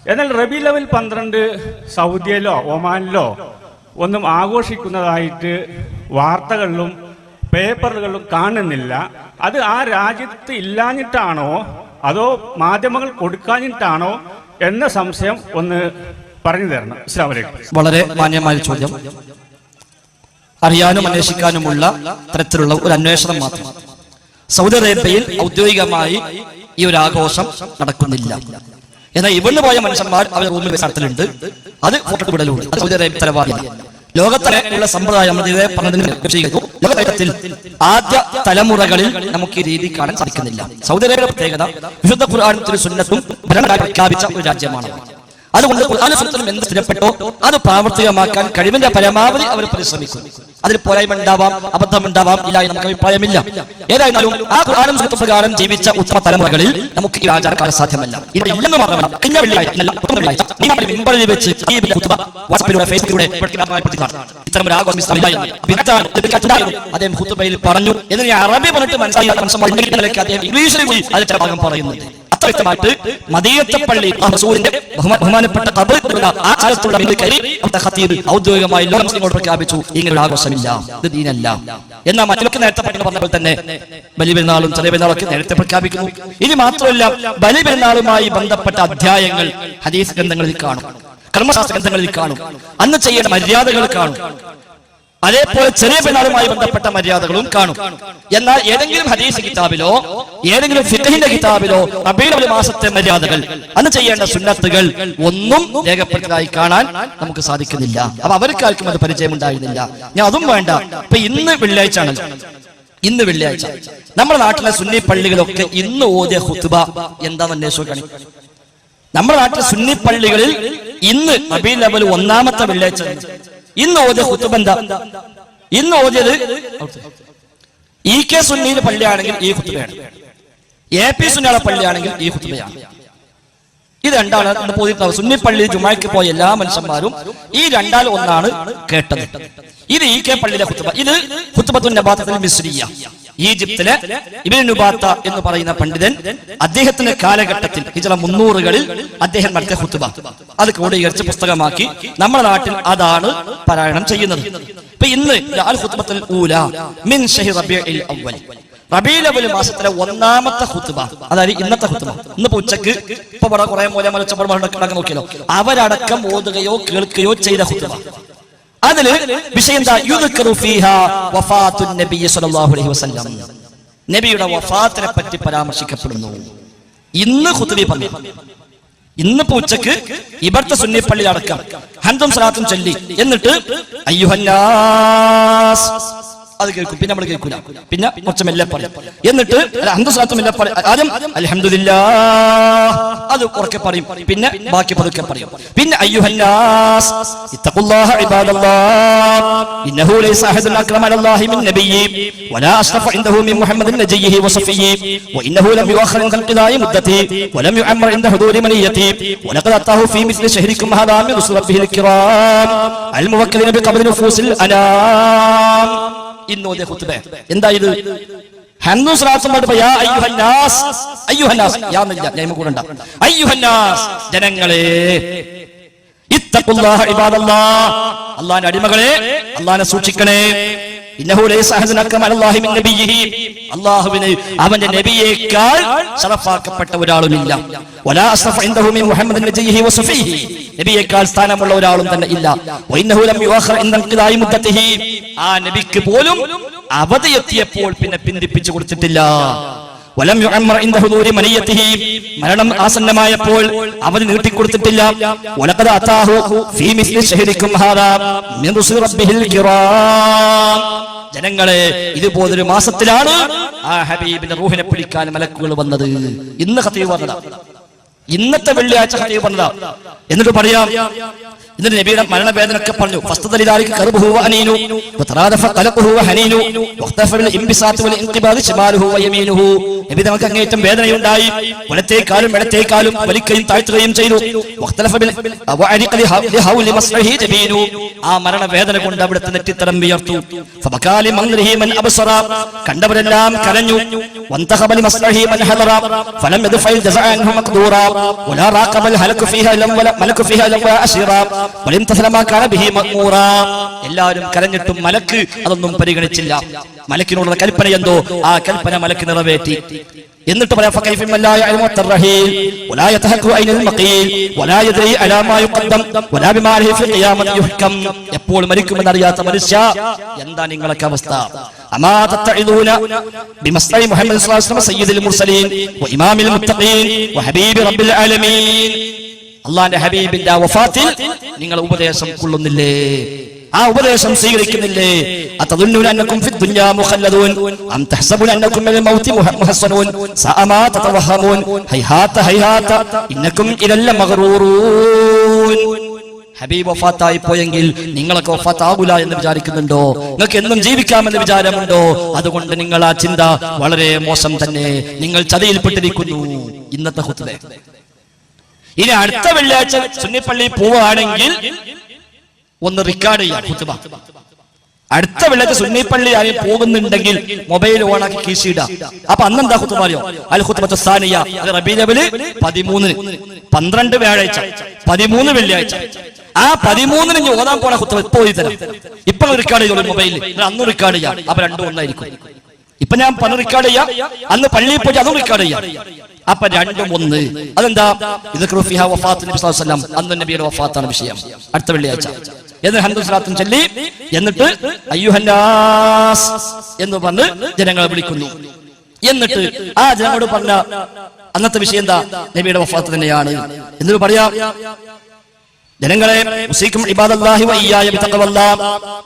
എന്നാൽ റബീഉൽ അവ്വൽ 12 സൗദിയിലോ ഒമാനിലോ ഒന്നും ആഘോഷിക്കുന്നതായിട്ട് വാർത്തകളിലും പേപ്പറുകളിലും കാണുന്നില്ല. അത് ആ രാജ്യത്ത് ഇല്ലാഞ്ഞിട്ടാണോ അതോ മാധ്യമങ്ങൾ കൊടുക്കാഞ്ഞിട്ടാണോ എന്ന സംശയം ഒന്ന് പറഞ്ഞു തരണം. അസ്സലാമു അലൈക്കും. വളരെ മാന്യമായ ചോദ്യം. അറിയാനും അന്വേഷിക്കാനുമുള്ള തരത്തിലുള്ള ഒരു അന്വേഷണം മാത്രം. സൗദി അറേബ്യയിൽ ഔദ്യോഗികമായി ഈ ഒരു ആഘോഷം നടക്കുന്നില്ല. എന്നാൽ ഇവിടുന്ന് പോയ മനുഷ്യന്മാർ അവർ റൂമിൽ നടത്തലുണ്ട്. അത് ഫോട്ടോ വിടലുണ്ട്. സൗദി അറേബ്യ തലവാറില്ല. ലോകത്തിലെ ഉള്ള സമ്പ്രദായം ലോകത്തിൽ ആദ്യ തലമുറകളിൽ നമുക്ക് ഈ രീതി കാണാൻ സാധിക്കുന്നില്ല. സൗദി അറേബ്യയുടെ പ്രത്യേകത വിശുദ്ധ ഖുർആനും സുന്നത്തും ഭരണഘടന പ്രഖ്യാപിച്ച ഒരു രാജ്യമാണ്. അതുകൊണ്ട് ഖുർആനും സുന്നത്തും എന്ത് സ്ഥിരപ്പെട്ടോ അത് പ്രാവർത്തികമാക്കാൻ കഴിവിന്റെ പരമാവധി അവർ പരിശ്രമിക്കും. അതിൽ പോരായ്മ ഉണ്ടാവാം, അബദ്ധം ഉണ്ടാവാം, ഇല്ല എന്ന് നമുക്ക് അഭിപ്രായമില്ല. ഏതായിരുന്നാലും ആ ഖുർആനും സുന്നത്തും പ്രകാരം ജീവിച്ച ഉത്തമ തലമുറകളിൽ നമുക്ക് ഈ ആചാരം കാണാൻ സാധ്യമല്ല. ഇവിടെ ഇല്ലെന്ന് മാത്രമല്ല, കഴിഞ്ഞ വെള്ളിയാഴ്ച വെച്ച് വാട്സ്ആപ്പിലൂടെ ഫേസ്ബുക്കിലൂടെ ഇത്തരം ഒരു ആഘോഷം അദ്ദേഹം ഖുതുബയിൽ പറഞ്ഞു. എന്നിട്ട് അറബി പറഞ്ഞിട്ട് മനസ്സിലാക്കി അദ്ദേഹം ഇംഗ്ലീഷിൽ പോയി അതിന്റെ ഭാഗം പറയുന്നുണ്ട്. വ്യക്തമായിട്ട് മദീനത്തെ പള്ളി റസൂലിന്റെ ബഹുമാനപ്പെട്ട ഔദ്യോഗികമായി ലോക മുസ്ലിങ്ങളോട് പ്രഖ്യാപിച്ചു ഇങ്ങനെ ഒരു ആഘോഷമില്ല, ഇത് ദീനല്ല. എന്നാൽ മറ്റൊക്കെ നേരത്തെ പറഞ്ഞപ്പോൾ തന്നെ ബലിപെരുന്നാളും ചെറിയ പെരുന്നാളൊക്കെ നേരത്തെ പ്രഖ്യാപിക്കുന്നു. ഇനി മാത്രമല്ല, ബലിപെരുന്നാളുമായി ബന്ധപ്പെട്ട അധ്യായങ്ങൾ ഹദീസ് ഗ്രന്ഥങ്ങളിൽ കാണും, കർമ്മശാസ്ത്ര ഗ്രന്ഥങ്ങളിൽ കാണും, അന്ന് ചെയ്യേണ്ട മര്യാദകൾ കാണും. അതേപോലെ ചെറിയ പെരുന്നാളുമായി ബന്ധപ്പെട്ട മര്യാദകളും കാണും. എന്നാൽ ഏതെങ്കിലും ഹദീസ് കിതാബിലോ ഏതെങ്കിലും ഫിഖഹിന്റെ കിതാബിലോ റബീഉൽ അവ്വൽ മാസത്തെ മര്യാദകൾ, അന്ന് ചെയ്യേണ്ട സുന്നത്തുകൾ ഒന്നും രേഖപ്പെടുത്തലായി കാണാൻ നമുക്ക് സാധിക്കുന്നില്ല. അപ്പൊ അവർക്കാർക്കും അത് പരിചയമുണ്ടായിരുന്നില്ല. ഞാൻ അതും വേണ്ട. ഇപ്പൊ ഇന്ന് വെള്ളിയാഴ്ച ആണല്ലോ. ഇന്ന് വെള്ളിയാഴ്ച നമ്മുടെ നാട്ടിലെ സുന്നി പള്ളികളൊക്കെ ഇന്ന് ഓതിയ ഖുതുബ എന്താണെന്ന് അന്വേഷിക്കണം. നമ്മുടെ നാട്ടിലെ സുന്നി പള്ളികളിൽ ഇന്ന് റബീഉൽ അവ്വൽ 1-ാമത്തെ വെള്ളിയാഴ്ച ഇന്ന് ഓതിയ ഖുതുബ എന്താ? ഇന്ന് ഓതിയത് EK സുന്നിയുടെ പള്ളിയാണെങ്കിൽ ഈ ഖുതുബയാണ്, AP സുന്നിയുടെ പള്ളിയാണെങ്കിൽ ഈ ഖുതുബയാണ്. ഇത് രണ്ടാണ് പോയിട്ടുള്ളത്. സുന്നി പള്ളി ജുമാക്ക് പോയ എല്ലാ മനുഷ്യന്മാരും ഈ രണ്ടാൽ ഒന്നാണ് കേട്ടത്. ഇത് EK പള്ളിയിലെ ഖുതുബ. ഇത് ഖുതുബത്തുൻ നബാത്തത്തുൽ മിസ്രിയ, ഈജിപ്തിലെ ഇബ്നു നുബാത്ത എന്ന് പറയുന്ന പണ്ഡിതൻ അദ്ദേഹത്തിന്റെ കാലഘട്ടത്തിൽ ഹിജ്റ 300-കളിൽ അദ്ദേഹം നടത്തിയ ഖുതുബ അത് ക്രോഡീകരിച്ച് പുസ്തകമാക്കി നമ്മുടെ നാട്ടിൽ അതാണ് പാരായണം ചെയ്യുന്നത്. ഇപ്പൊ ഇന്ന് അൽ ഖുതുബത്തുൽ ഊല മിൻ ശഹ്ർ റബീഉൽ അവ്വൽ, റബീഉൽ അവ്വൽ മാസത്തിലെ 1-ാമത്തെ ഖുതുബ, അതായത് ഇന്നത്തെ ഖുതുബ. ഇന്ന് ഉച്ചക്ക് ഇപ്പൊ ഇവിടെ കുറെ മൂലമലച്ചപ്പടം നോക്കിയല്ലോ, അവരടക്കം ഓതുകയോ കേൾക്കുകയോ ചെയ്ത ഖുതുബ. അതില് വിഷയം എന്താ? യുദ്കറു ഫീഹാ വഫാത്തുൻ നബി സ്വല്ലല്ലാഹു അലൈഹി വസല്ലം, നബിയുടെ വഫാത്തിനെ പറ്റി പരാമർശിക്കപ്പെടുന്നു. ഇന്ന് ഖുതുബ പറഞ്ഞു. ഇന്നിപ്പോ ഉച്ചക്ക് ഇവിടുത്തെ സുന്നി പള്ളിയിൽ അടക്കം ഹംദും സലാത്തും ചൊല്ലി എന്നിട്ട് അയ്യുഹന്നാസ് അത് കേൾക്കും, പിന്നെ നമ്മൾ കേൾക്കൂല, പിന്നെ കുറച്ച് മെല്ലെ പറയും. എന്നിട്ട് ആദ്യം അൽഹംദുലില്ലാഹ് അത് ഉറക്കെ പറയും, പിന്നെ ബാക്കി പതുക്കെ പറയും. പിന്നെ അയ്യുഹന്നാസ് ഇത്തഖുല്ലാഹ ഇബാദല്ലാഹ് ഇന്നഹു ലൈസ അഹദുൻ അക്രമ അലല്ലാഹി മിൻ നബിയ്യി വലാ അഷ്റഫ ഇൻദഹു മിൻ മുഹമ്മദിൻ നജിയ്യിഹി വസഫിയ്യി വഇന്നഹു ലം യുഅഖർ അൻ ഖിദായി മുദ്ദതി വലം യുഅമ്മർ ഇൻദ ഹുദൂരി മനിയതി വലഖദ് അതാഹു ഫീ മിസ്ലി ശഹരിക്കും ഹാദാ മിൻ റസൂൽ റബ്ബിഹിൽ കിറാം അൽ മുവക്കലിന ബിഖബ്ദി നുഫൂസിൽ അനാം. ഇന്നോദിയ ഖുതുബ എന്താ? ഇത് ഹംദും സലാത്തും പാടുമ്പോൾ യാ അയ്യുഹന്നാസ്, അയ്യുഹന്നാസ് യാ എന്നില്ല, ഞാൻ കൂടെ ഉണ്ട്. അയ്യുഹന്നാസ് ജനങ്ങളെ, ഇത്തഖുല്ലാഹ ഇബാദല്ലാഹ് അല്ലാഹുവിന്റെ അടിമകളെ, അല്ലാഹുവിനെ സൂക്ഷിക്കണേ. ഇന്നഹു ലൈസ അഹദുൻ അക്രമ അലല്ലാഹി മിൻ നബിയ്യിഹി, അല്ലാഹുവിനെ അവന്റെ നബിയേക്കാൾ ശറഫാക്കപ്പെട്ട ഒരാളുമില്ല. വലാ അസ്റഫ ഇൻദഹു മിൻ മുഹമ്മദിൻ നജിയ്യിഹി വസഫിഹി, നബിയേക്കാൾ സ്ഥാനമുള്ള ഒരാളും തന്നെ ഇല്ല. വഇന്നഹു ലം യുഅഖർ ഇൻദ ഖിദായി മുദ്ദതിഹി, ആ നബിക്ക് പോലും അവധി എത്തിയപ്പോൾ പിന്നെ പിന്തിപ്പിച്ചു കൊടുത്തിട്ടില്ല. വലം യുഅമ്മർ ഇൻദ ഹുദൂരി മനിയതിഹി, മരണം ആസന്നമായപ്പോൾ അവധി നീട്ടിക്കൊടുത്തിട്ടില്ല. വലഖദ് അതാഹു ഫീ മിസ്ലി ശഹരിക്കും ഹാദാ മിൻ റസൂൽ റബ്ബിഹിൽ കിറാം. ജനങ്ങളെ, ഇതുപോലൊരു മാസത്തിലാണ് ആ ഹബീബിന്റെ റൂഹിനെ പിടിക്കാൻ മലക്കുകൾ വന്നത്. ഇന്ന് ഖതീബ് പറഞ്ഞതാ, ഇന്നത്തെ വെള്ളിയാഴ്ച ഖതീബ് പറഞ്ഞതാ. എന്നിട്ട് പറയാം എന്നിട്ട് നബിയുടെ മരണവേദനയൊക്കെ പറഞ്ഞു. ഫസ്തദലിദാലിക ഖർബുഹു വഅനീനു വതറാദഫ ഖലഖുഹു വഹനീനു വഖതഫൽ ഇൻബിസാത്ത് വൽ ഇൻഖിബാദ് ശിമാലുഹു വയമീനുഹു. നബി തങ്ങൾക്ക് അങ്ങേറ്റം വേദനയുണ്ടായി. വലത്തേക്കാലും ഇടത്തേക്കാലും വലിക്കുകയും താഴ്ത്തുകയും ചെയ്തു. വഖതലഫ ബിൽ വഅരിഖ ലിഹൗലി മസ്ഹി ജബീനു. ആ മരണവേദന കൊണ്ട് അവിടുത്തെ നെറ്റിത്തടം വിയർത്തു. ഫബകാലി മൻറിഹി മൻ അബ്സറ. കണ്ടവരെല്ലാം കരഞ്ഞു. വന്തഖബ ലിമസ്ഹി മൻ ഹദറ ഫലം യദ്ഫൽ ജസാഅൻഹു മഖ്ദൂറ വലാ റാഖബൽ ഹലകു ഫീഹാ ലം വല മലകു ഫീഹാ ലം അശീറ. എല്ലാവരും കരഞ്ഞിട്ടും മലക്ക് അതൊന്നും പരിഗണിച്ചില്ല. മലക്കിനോടുള്ള കൽപ്പന എന്തോ ആ കൽപ്പന മലക്ക് നിറവേറ്റി. എന്നിട്ട് പറയാം എപ്പോൾ മരിക്കുമെന്നറിയാത്ത മനുഷ്യ, എന്താ നിങ്ങളൊക്കെ അവസ്ഥ? അള്ളാന്റെ ഹബീബിന്റെ വഫാത്തിൽ നിങ്ങൾ ഉപദേശം കൊള്ളുന്നില്ലേ? ആ ഉപദേശം സ്വീകരിക്കുന്നില്ലേ? അതദുന്നൂന അന്നകും ഫി ദുനിയാ മുഖല്ലദൂൻ അം തഹ്സബൂന അന്നകും മിനൽ മൗതി മുഹസ്സനൂൻ സഅമാ തതവഹമൂൻ ഹൈഹാത ഹൈഹാത ഇന്നകും ഇലൽ മഗ്റൂറൂൻ. ഹബീബ് വഫാത്തായി പോയെങ്കിൽ നിങ്ങളൊക്കെ വഫാത്താകൂല എന്ന് വിചാരിക്കുന്നുണ്ടോ? നിങ്ങൾക്ക് എന്നും ജീവിക്കാമെന്ന് വിചാരമുണ്ടോ? അതുകൊണ്ട് നിങ്ങൾ ആ ചിന്ത വളരെ മോശം തന്നെ. നിങ്ങൾ ചതിയിൽപ്പെട്ടിരിക്കുന്നു. ഇന്നത്തെ ഖുത്ബ. ഇനി അടുത്ത വെള്ളിയാഴ്ച സുന്നിപ്പള്ളി പോവുകയാണെങ്കിൽ ഒന്ന് റെക്കോർഡ് ചെയ്യാം ഖുത്ബ. അടുത്ത വെള്ളിയാഴ്ച സുന്നിപ്പള്ളി ആയി പോകുന്നുണ്ടെങ്കിൽ മൊബൈൽ ഓണാക്കി കീശിയിടാം. അപ്പൊ അന്നെന്താ ഖുത്ബ അറിയോ? അൽ ഖുത്ബത്തു സാനിയ, അത് റബീഉൽ അവ്വൽ 13, 12 വ്യാഴാഴ്ച, 13 വെള്ളിയാഴ്ച. ആ 13 ഇനി ഓതാൻ പോണ ഖുത്ബ ഇപ്പൊ എഴുതി തരാം. ഇപ്പൊ റെക്കോർഡ് ചെയ്തോളൂ മൊബൈലിൽ. അന്ന് റെക്കോർഡ് ചെയ്യാം. അപ്പൊ രണ്ടും ഒന്നായിരിക്കും. ഇപ്പൊ ഞാൻ പണം റെക്കോർഡ് ചെയ്യാം, അന്ന് പള്ളിയിൽ പോയി അതും റെക്കോർഡ് ചെയ്യാം. അപ്പൊ രണ്ടും ഒന്ന്. അതെന്താ? അന്ന് നബിയുടെ വഫാത്താണ് വിഷയം. അടുത്ത വെള്ളിയാഴ്ച എന്നിട്ട് ഹംദും സ്വലാത്തും ചൊല്ലി എന്നിട്ട് അയ്യുഹന്നാസ് എന്ന് പറഞ്ഞ് ജനങ്ങളെ വിളിക്കുന്നു. എന്നിട്ട് ആ ജനങ്ങളോട് പറഞ്ഞ അന്നത്തെ വിഷയം എന്താ? നബിയുടെ വഫാത്ത് തന്നെയാണ്. എന്നിട്ട് പറയാം, ജനങ്ങളെ ഉസീക്കും ഇബാദല്ലാഹി വഇയ്യായ ബിതഖവല്ലാഹ്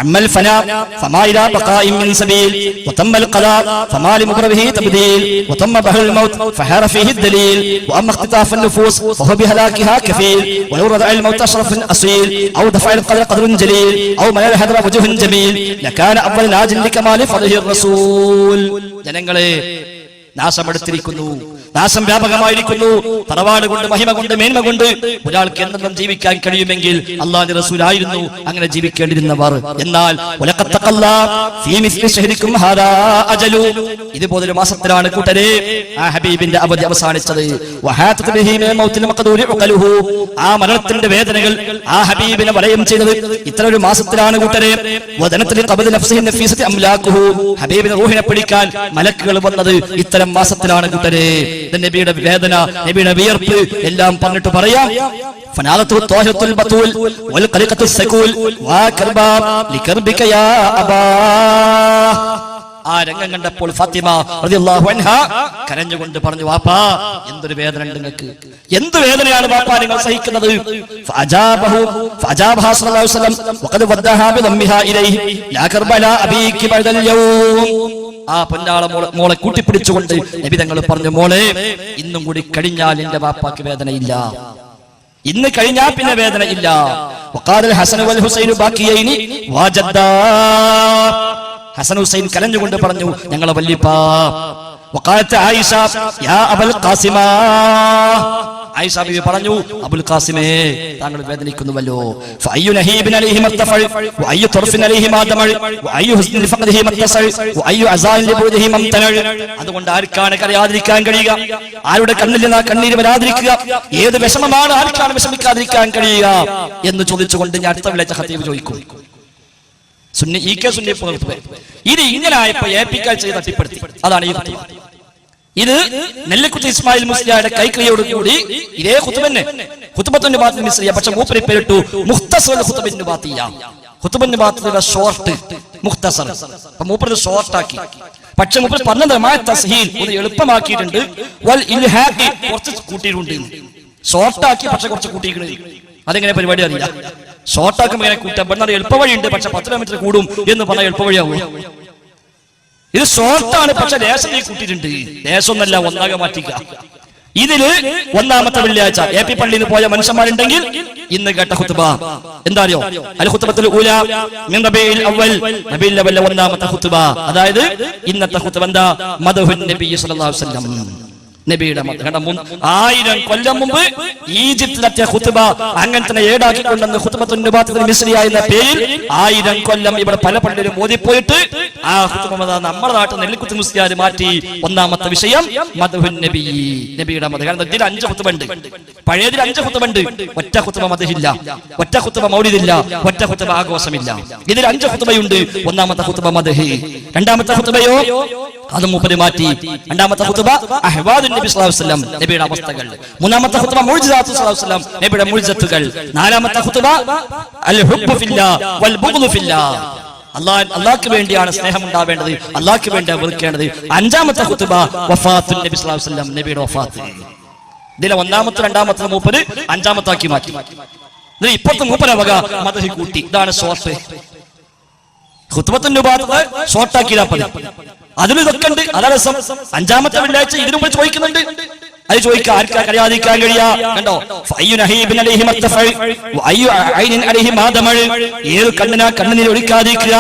അമ്മൽ ഫനാ ഫമാ ഇലാ ബഖാഇൻ മിൻ സബീൽ വതമ്മൽ ഖലാ ഫമാ ലിമുഖറബിഹി തബ്ദീൽ വതമ്മ ബഹൽ മൗത് ഫഹറ ഫീഹി ദലീൽ വഅമ്മ ഇഖ്തിതാഫ് النفوس فهو بهلاكها كفيل ولو رضع الموت اشرف اصيل او دفع القدر قدر جليل او ملل هدر وجه جميل لكان اول ناج لكمال فضله الرسول. ജനങ്ങളെ നാശമെടുത്തിരിക്കുന്നു, നാശം വ്യാപകമായിരിക്കുന്നു. തറവാട് കൊണ്ട്, മഹിമ കൊണ്ട്, മേന്മ കൊണ്ട് ഒരാൾക്ക് എന്തെങ്കിലും ജീവിക്കാൻ കഴിയുമെങ്കിൽ അല്ലാഹുവിന്റെ റസൂലായിരുന്നു അങ്ങനെ ജീവിക്കേണ്ടിരുന്നവർ. എന്നാൽ ഇതുപോലൊരു മാസത്തിലാണ് കൂട്ടരെ ആ ഹബീബിന്റെ അവധി അവസാനിച്ചത്. ആ മരണത്തിന്റെ വേദനകൾ ആ ഹബീബിനെ വലയം ചെയ്തത് ഇത്ര ഒരു മാസത്തിലാണ് കൂട്ടരെ. ഹബീബിന്റെ റൂഹിനെ പിടിക്കാൻ മലക്കുകൾ വന്നത് ഇത്തരം മാസത്തിലാണ് കൂട്ടരെ. നബിയുടെ വേദന, നബിയുടെ വിയർപ്പ് എല്ലാം പറഞ്ഞിട്ട് പറയാം. ആ രംഗം കണ്ടപ്പോൾ ഫാത്തിമ റളിയല്ലാഹു അൻഹ കരഞ്ഞുകൊണ്ട് പറഞ്ഞു, വാപ്പാ എന്തൊരു വേദന ഉണ്ട് നിങ്ങൾക്ക്, എന്ത് വേദനയാണ് വാപ്പാ നിങ്ങൾ സഹിക്കുന്നത്? ആ പൊന്നാള മോളെ കൂട്ടിപ്പിടിച്ചുകൊണ്ട് നബി തങ്ങൾ പറഞ്ഞു, മോളെ ഇന്നും കൂടി കഴിഞ്ഞാൽ എന്റെ വാപ്പാക്ക് വേദനയില്ല, ഇന്ന് കഴിഞ്ഞാൽ പിന്നെ വേദന ഇല്ല. ഹസൻ ഹുസൈൻ കലഞ്ഞുകൊണ്ട് പറഞ്ഞു, ഞങ്ങളെ വല്ലിപ്പാ. ആയിഷ യാ അബുൽ ഖാസിമ, ആയിഷ ബീവി പറഞ്ഞു, അബുൽ ഖാസിമേ താങ്കൾ വേദനിക്കുന്നുവല്ലോ. ഫഅയ്യു നഹീബിൻ അലൈഹി മത്തഫൽ വഅയ്യു തർഫിൻ അലൈഹി മാദമൽ വഅയ്യു ഹുസ്നിൻ ഫഖദിഹി മത്തസൽ വഅയ്യു അസാൻ ലിബുദിഹി മംതനൽ. അതുകൊണ്ട് ആർക്കാണ് കരയാതിരിക്കാൻ കഴിയുക? ആരുടെ കണ്ണിൽ നിന്ന് കണ്ണീര് വരാതിരിക്കുക? ഏത് വിഷമമാണ് ആർക്കാണ് വിഷമിക്കാതിരിക്കാൻ കഴിയുക എന്ന് ചോദിച്ചുകൊണ്ട് ഞാൻ അടുത്ത വിളിച്ച ഖതീബ് ചോദിക്കും. സുന്നി സുന്നി ഇത് ഇങ്ങനെ ആയപ്പോ ഏപ്പിക്കാൽ ചെയ്ത് തട്ടിപ്പെടുത്തി. അതാണ് ഈ ഖുത്ബ. ഇത് നെല്ലിക്കുത്തി ഇസ്മായിൽ മുസ്ലിയാരുടെ കൈക്രിയോട് കൂടി ഇതേ ഖുത്ബന്നെ ഖുത്ബത്തുൻ ബാത്തിൻ മിസ്രിയ, പക്ഷെ മൂപ്പര് പേരിട്ടു മുഖ്തസർ ഖുത്ബത്തുൻ ബാത്തിയ. ഖുത്ബത്തുൻ ബാത്തിയുടെ ഷോർട്ട് മുഖ്തസർ. അപ്പൊ മൂപ്പര് ഷോർട്ട് ആക്കി. പക്ഷെ മൂപ്പര് പറഞ്ഞത് തസ്ഹീൽ ഒന്ന് എളുപ്പമാക്കിയിട്ടുണ്ട്, വൽ ഇൽഹാഖി കുറച്ച് കൂട്ടിയിട്ടുണ്ട്. ഷോർട്ടാക്കി പക്ഷെ കുറച്ച് കൂട്ടിയിരിക്കുന്നത്. അതെങ്ങനെ പരിപാടി അറിയില്ല. ഷോർട്ടാക്കുമ്പോൾ ഇങ്ങനെ കൂട്ടാൻ പറഞ്ഞാൽ എളുപ്പ വഴിയുണ്ട്, പക്ഷെ 10 കിലോമീറ്റർ കൂടും എന്ന് പറഞ്ഞാൽ എളുപ്പ വഴിയാവും. ഇത് ഷോർട്ടാണ്, പക്ഷെ ലേശം നീ കൂട്ടിയിട്ടുണ്ട്. ലേശമൊന്നല്ല, ഒന്നാകെ മാറ്റിക്ക. ഇതില് ഒന്നാമത്തെ വെള്ളിയാഴ്ച AP പള്ളിയിൽ നിന്ന് പോയ മനുഷ്യന്മാരുണ്ടെങ്കിൽ ഇന്ന് കേട്ട ഖുത്ബ എന്താ അറിയോ? അൽ ഖുത്ബത്തുൽ ഊല മിൻ റബീഉൽ അവ്വൽ, റബീഉൽ അവ്വൽ ഒന്നാമത്തെ ഖുത്ബ. അതായത് ഇന്നത്തെ ഖുത്ബ എന്താ? മദ്ഹുൻ നബി സല്ലല്ലാഹു അലൈഹി വസല്ലം, നബിയുടെ മദ്ഹ്. 1000 കൊല്ലം മുമ്പ് ഈജിപ്തിലെത്തിയ ഖുത്ബ അങ്ങനെ തന്നെ ഏടാക്കിക്കൊണ്ടെന്ന് ഖുത്ബത്തുൻ നബാത്തുൽ മിസ്രിയ എന്ന പേരിൽ 1000 കൊല്ലം ഇവിടെ പല പള്ളിയിലും ഓതിപ്പോയിട്ട് ആ ഖുത്ബ നമ്മുടെ നാട്ടിൽ നെല്ലിക്കുത്ത് മുസ്ലിയാർ മാറ്റി. ഒന്നാമത്തെ വിഷയം മദ്ഹുൻ നബി, നബിയുടെ മദ്ഹ്. കാരണം ഇതിൽ 5 ഖുത്ബ ഉണ്ട്, പഴയതിൽ 5 ഖുത്ബ ഉണ്ട്. ഒറ്റ ഖുത്ബ മദ്ഹില്ല, ഒറ്റ ഖുത്ബ മൗലിദില്ല, ഒറ്റ ഖുത്ബ ആഘോഷമില്ല. ഇതിൽ 5 ഖുത്ബയുണ്ട്. ഒന്നാമത്തെ ഖുത്ബ മദ്ഹ്. രണ്ടാമത്തെ ഖുത്ബയോ അത് മൂപ്പര് മാറ്റി. രണ്ടാമത്തെ ഖുത്ബ അഹ്വാദുൻ നബി സല്ലല്ലാഹു അലൈഹി വസല്ലം, നബിയുടെ അവസ്ഥകൾ. മൂന്നാമത്തെ ഖുത്ബ മുഅ്ജിസാത്തു സല്ലല്ലാഹു അലൈഹി വസല്ലം, നബിയുടെ മുഅ്ജിസത്തുകൾ. നാലാമത്തെ ഖുത്ബ അൽ ഹുബ്ബു ഫില്ലാ വൽ ബുഗ്ദു ഫില്ലാ, അല്ലാഹ്ക്ക് വേണ്ടിയാണ് സ്നേഹം ഉണ്ടാവേണ്ടത്, അല്ലാഹ്ക്ക് വേണ്ടി വെറുക്കേണ്ടത്. അഞ്ചാമത്തെ ഖുത്ബ വഫാത്തുൻ നബി സല്ലല്ലാഹു അലൈഹി വസല്ലം, നബിയുടെ വഫാത്ത്. ഇതിലെ ഒന്നാമത്തെ രണ്ടാമത്തെ മൂപ്പര് അഞ്ചാമത്തെ ആക്കി മാറ്റി. ഇപ്പോഴത്തെ മൂപ്പര വക മദ്ഹ് കൂട്ടി. ഇതാണ് ഷോർട്ട്. ഖുത്ബത്തുൻ നബാത്ത് ഷോർട്ടാക്കിയതാ പതി. അതിലും ഇതൊക്കെ ഉണ്ട്. അതാ രസം. അഞ്ചാമത്തെ വെള്ളിയാഴ്ച ഇതിനു മുമ്പ് ചോദിക്കുന്നുണ്ട്. അത് ചോദിക്കാൻ ആർക്കാ കഴിയാതിരിക്കാൻ കഴിയാ? കണ്ടോ? ഏത് കണ്ണിനാ കണ്ണിനെ ഒഴിക്കാതിരിക്കുക.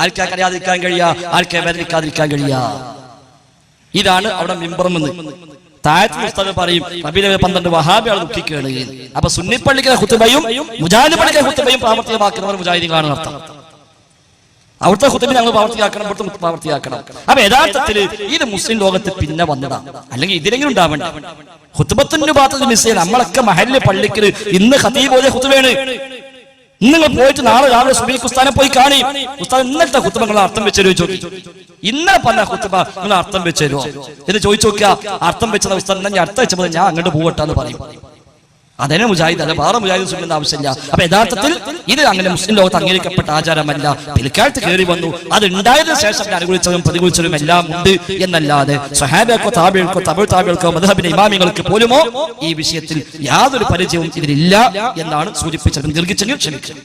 ആർക്കാ കഴിയാതിരിക്കാൻ കഴിയാ? ആർക്കാ വേദനിക്കാതിരിക്കാൻ കഴിയാ? ഇതാണ് അവിടെ മിമ്പറമെന്ന്. താഴത്തെ ഉസ്താദ് പറയും റബീഉൽ അവ്വൽ 12 വഹാബികൾ ദുഃഖിക്കുകയാണ്. അപ്പൊ സുന്നി പള്ളിക്കലെ ഖുത്ബയും മുജാഹിദ് പള്ളിക്കലെ ഖുത്ബയും പ്രാവർത്തികമാക്കുന്നവർ മുജാഹിദീങ്ങളാണ് അർത്ഥം. അവിടുത്തെ ഖുത്ബ ഞങ്ങൾ പ്രാവർത്തിയാക്കണം, ഇവിടുത്തെ പ്രാവർത്തിയാക്കണം. അപ്പൊ യഥാർത്ഥത്തിൽ ഇത് മുസ്ലിം ലോകത്ത് പിന്നെ വന്നതാണ്, അല്ലെങ്കിൽ ഇതിലെങ്കിലും ഉണ്ടാവണ്ട. ഖുത്ബത്തുൻ നബാത്തുൽ മിസ്രിയ നമ്മളൊക്കെ മഹല്ല് പള്ളിക്കൽ ഇന്ന് ഖതീബ് ഓതിയ ഖുത്ബയാണ്. നിങ്ങൾ പോയിട്ട് നാളെ രാവിലെ സുബഹിക്ക് ഉസ്താദിനെ പോയി കാണി. ഉസ്താദ് ഇന്നത്തെ ഖുത്ബ നിങ്ങൾ അർത്ഥം വെച്ച് തരുമോ ചോദിച്ചു. ഇന്നലെ പറഞ്ഞ ഖുത്ബ നിങ്ങൾ അർത്ഥം വെച്ച് തരുമോ എന്ന് ചോദിച്ചു നോക്കുക. അർത്ഥം വെച്ചത് ഉസ്താദ് ഞാൻ അർത്ഥം വെച്ചപ്പോൾ ഞാൻ അങ്ങോട്ട് പോകട്ടെന്ന് പറയും. അതന്നെ മുജാഹിദ്, അല്ല വേറെ മുജാഹിദ് സുന്നത്ത് ആവശ്യമില്ല. അപ്പൊ യഥാർത്ഥത്തിൽ ഇത് അങ്ങനെ മുസ്ലിം ലോകത്ത് അംഗീകരിക്കപ്പെട്ട ആചാരമല്ല. പിൽക്കാലത്ത് കയറി വന്നു. അത് ഉണ്ടായതിനു ശേഷം അനുകൂലിച്ചതും പ്രതികൂലിച്ചതും എല്ലാം ഉണ്ട് എന്നല്ലാതെ സ്വഹാബികൾക്കോ താബികൾക്കോ തമിഴ് താബികൾക്കോ മദ്ഹബിന്റെ ഇമാമികൾക്ക് പോലുമോ ഈ വിഷയത്തിൽ യാതൊരു പരിചയവും ഇതിലില്ല എന്നാണ് സൂചിപ്പിച്ചത്. ദീർഘിച്ചെങ്കിൽ ക്ഷമിക്കും.